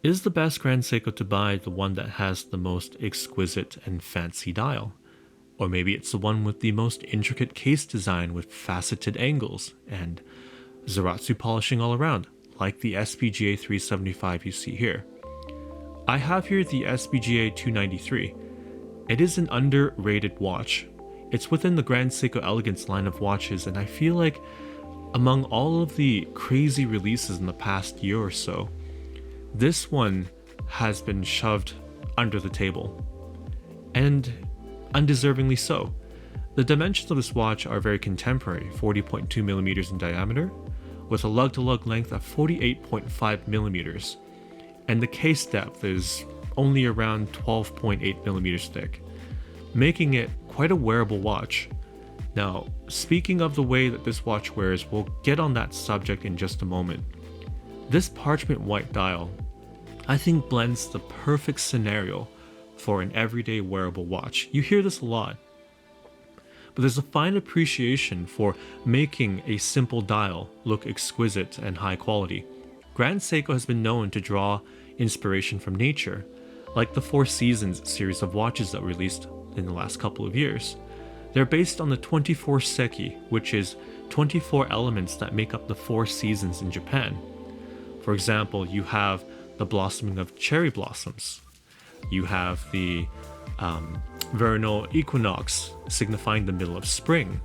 Is the best Grand Seiko to buy the one that has the most exquisite and fancy dial? Or maybe it's the one with the most intricate case design with faceted angles and Zaratsu polishing all around, like the SBGA 375 you see here. I have here the SBGA 293. It is an underrated watch. It's within the Grand Seiko Elegance line of watches, and I feel like among all of the crazy releases in the past year or so, this one has been shoved under the table. And undeservingly so. The dimensions of this watch are very contemporary, 40.2 millimeters in diameter, with a lug-to-lug length of 48.5 millimeters, and the case depth is only around 12.8 millimeters thick, making it quite a wearable watch. Now, speaking of the way that this watch wears, we'll get on that subject in just a moment. This parchment white dial, I think, blends the perfect scenario for an everyday wearable watch. You hear this a lot, but there's a fine appreciation for making a simple dial look exquisite and high quality. Grand Seiko has been known to draw inspiration from nature, like the Four Seasons series of watches that were released in the last couple of years. They're based on the 24 Seki, which is 24 elements that make up the four seasons in Japan. For example, you have the blossoming of cherry blossoms. You have the vernal equinox, signifying the middle of spring.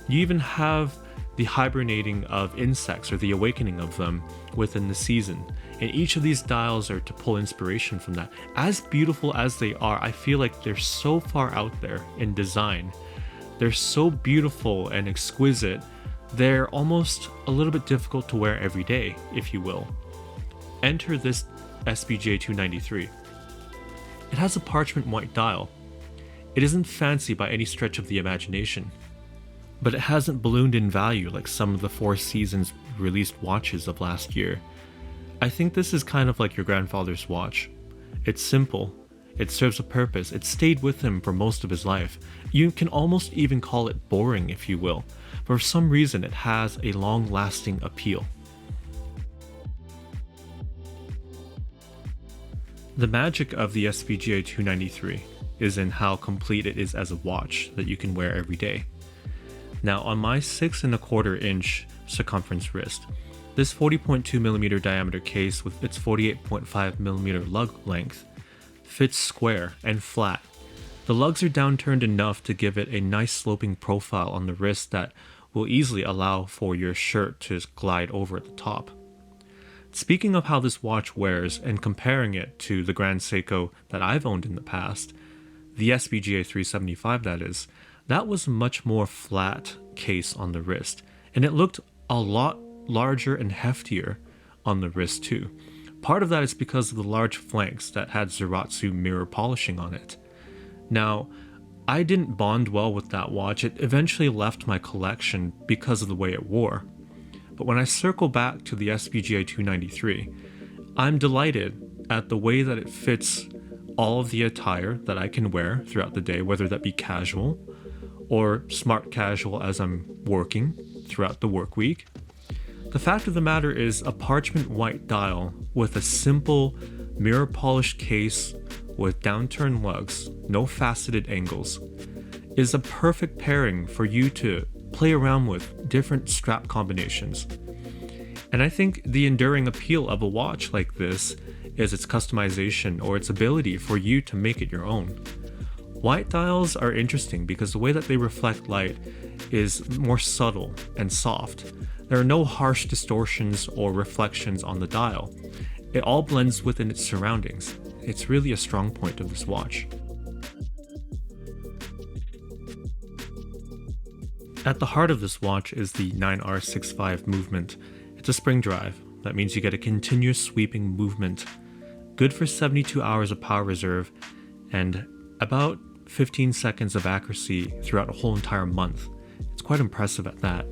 You even have the hibernating of insects, or the awakening of them within the season. And each of these dials are to pull inspiration from that. As beautiful as they are, I feel like they're so far out there in design. They're so beautiful and exquisite, they're almost a little bit difficult to wear every day, if you will. Enter this SBGA 293. It has a parchment white dial. It isn't fancy by any stretch of the imagination, but it hasn't ballooned in value like some of the Four Seasons released watches of last year. I think this is kind of like your grandfather's watch. It's simple, it serves a purpose, it stayed with him for most of his life. You can almost even call it boring, if you will, but for some reason it has a long-lasting appeal. The magic of the SBGA 293 is in how complete it is as a watch that you can wear every day. Now, on my 6¼ inch circumference wrist, this 40.2mm diameter case with its 48.5mm lug length fits square and flat. The lugs are downturned enough to give it a nice sloping profile on the wrist that will easily allow for your shirt to glide over at the top. Speaking of how this watch wears and comparing it to the Grand Seiko that I've owned in the past, the SBGA 375 that was a much more flat case on the wrist, and it looked a lot larger and heftier on the wrist too. Part of that is because of the large flanks that had Zaratsu mirror polishing on it. Now, I didn't bond well with that watch. It eventually left my collection because of the way it wore. But when I circle back to the SBGA 293, I'm delighted at the way that it fits all of the attire that I can wear throughout the day, whether that be casual or smart casual as I'm working throughout the work week. The fact of the matter is, a parchment white dial with a simple mirror polished case with downturned lugs, no faceted angles, is a perfect pairing for you to play around with different strap combinations. And I think the enduring appeal of a watch like this is its customization, or its ability for you to make it your own. White dials are interesting because the way that they reflect light is more subtle and soft. There are no harsh distortions or reflections on the dial. It all blends within its surroundings. It's really a strong point of this watch. At the heart of this watch is the 9R65 movement. It's a spring drive. That means you get a continuous sweeping movement, good for 72 hours of power reserve, and about 15 seconds of accuracy throughout a whole entire month. It's quite impressive at that.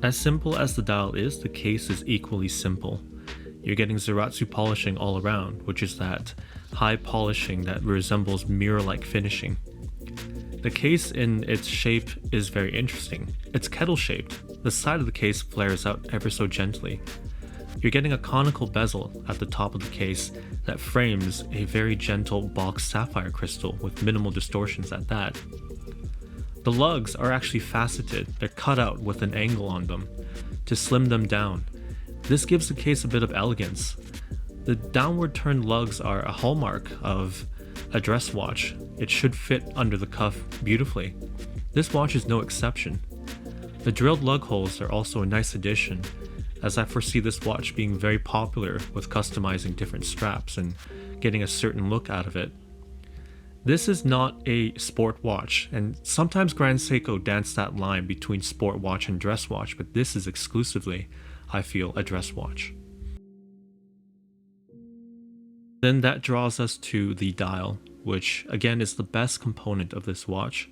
As simple as the dial is, the case is equally simple. You're getting Zaratsu polishing all around, which is that high polishing that resembles mirror-like finishing. The case in its shape is very interesting. It's kettle-shaped. The side of the case flares out ever so gently. You're getting a conical bezel at the top of the case that frames a very gentle boxed sapphire crystal with minimal distortions at that. The lugs are actually faceted, they're cut out with an angle on them to slim them down. This gives the case a bit of elegance. The downward turned lugs are a hallmark of a dress watch. It should fit under the cuff beautifully. This watch is no exception. The drilled lug holes are also a nice addition, as I foresee this watch being very popular with customizing different straps and getting a certain look out of it. This is not a sport watch, and sometimes Grand Seiko dance that line between sport watch and dress watch, but this is exclusively, I feel, a dress watch. Then that draws us to the dial, which again is the best component of this watch.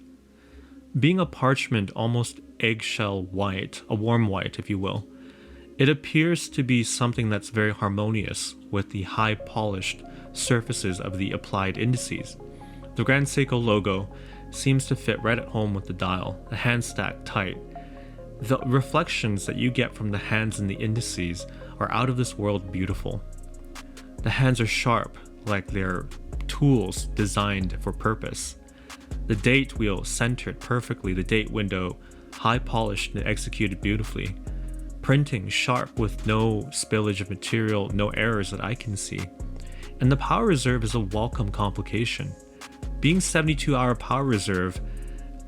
Being a parchment, almost eggshell white, a warm white if you will, it appears to be something that's very harmonious with the high polished surfaces of the applied indices. The Grand Seiko logo seems to fit right at home with the dial, the hand stacked tight. The reflections that you get from the hands and the indices are out of this world beautiful. The hands are sharp, like they're tools designed for purpose. The date wheel centered perfectly, the date window high polished and executed beautifully. Printing sharp with no spillage of material, no errors that I can see. And the power reserve is a welcome complication. Being 72-hour power reserve,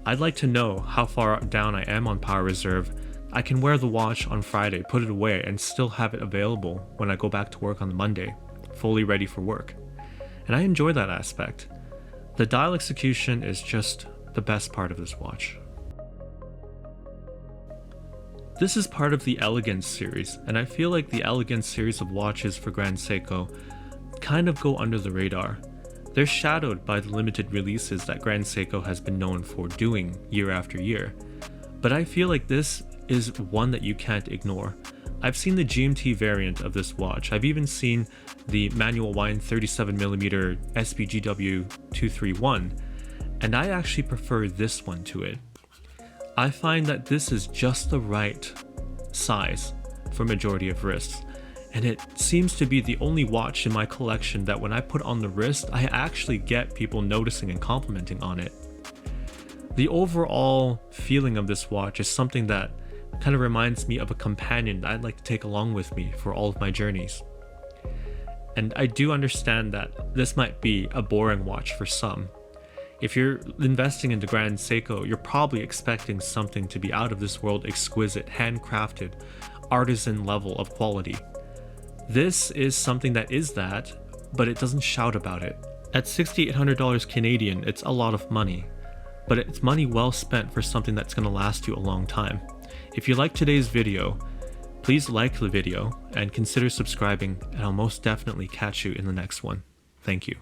I'd like to know how far down I am on power reserve. I can wear the watch on Friday, put it away, and still have it available when I go back to work on Monday, fully ready for work. And I enjoy that aspect. The dial execution is just the best part of this watch. This is part of the Elegance series, and I feel like the Elegance series of watches for Grand Seiko kind of go under the radar. They're shadowed by the limited releases that Grand Seiko has been known for doing year after year, but I feel like this is one that you can't ignore. I've seen the GMT variant of this watch. I've even seen the manual wind 37mm SBGA293 and I actually prefer this one to it. I find that this is just the right size for majority of wrists, and it seems to be the only watch in my collection that when I put on the wrist, I actually get people noticing and complimenting on it. The overall feeling of this watch is something that kind of reminds me of a companion that I'd like to take along with me for all of my journeys. And I do understand that this might be a boring watch for some. If you're investing into Grand Seiko, you're probably expecting something to be out of this world exquisite, handcrafted, artisan level of quality. This is something that is that, but it doesn't shout about it. At $6,800 Canadian, it's a lot of money, but it's money well spent for something that's going to last you a long time. If you like today's video, please like the video and consider subscribing, and I'll most definitely catch you in the next one. Thank you.